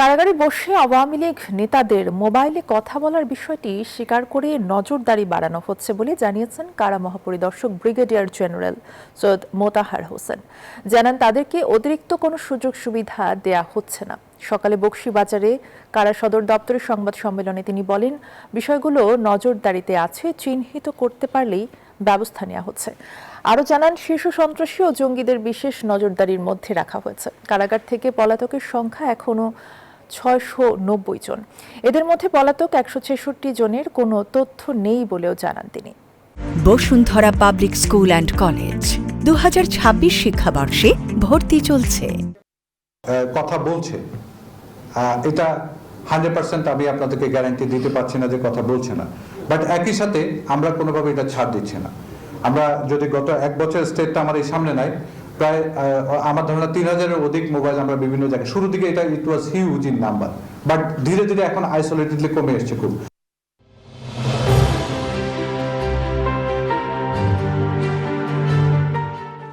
কারাগারে বসে আওয়ামী লীগ নেতাদের মোবাইলে কথা বলার বিষয়টি স্বীকার করে নজরদারি বাড়ানো হচ্ছে বলে জানিয়েছেন কারা মহাপরিদর্শক ব্রিগেডিয়ার জেনারেল সৈয়দ মোতাহার হোসেন। জানান তাদেরকে অতিরিক্ত কোনো সুযোগ সুবিধা দেয়া হচ্ছে না। সকালে বকশীবাজারে কারা সদর দপ্তরের সংবাদ সম্মেলনে তিনি বলেন, বিষয়গুলো নজরদারিতে আছে, চিহ্নিত করতে পারলেই ব্যবস্থা নেওয়া হচ্ছে। আরও জানান, শীর্ষ সন্ত্রাসী ও জঙ্গিদের বিশেষ নজরদারির মধ্যে রাখা হয়েছে। কারাগার থেকে পলাতকের সংখ্যা এখনও 690 জন। এদের মধ্যে পলাতক 166 জনের কোনো তথ্য নেই বলেও জানান তিনি। Bashundhara public school and college 2026 শিক্ষাবর্ষে ভর্তি চলছে। কথা বলছে, এটা 100% আমি আপনাদেরকে গ্যারান্টি দিতে পারছি না যে কথা বলছে না, বাট একই সাথে আমরা কোনোভাবে এটা ছাড় দিচ্ছি না। আমরা যদি গত এক বছরের স্টেটটা আমার এই সামনে নাই, প্রায় আমার ধারণা 3000-এর অধিক মোবাইল আমরা বিভিন্ন জায়গায়, শুরু দিকে এটা it was huge in number, but ধীরে ধীরে এখন আইসোলেটেডলি কমে এসছে খুব।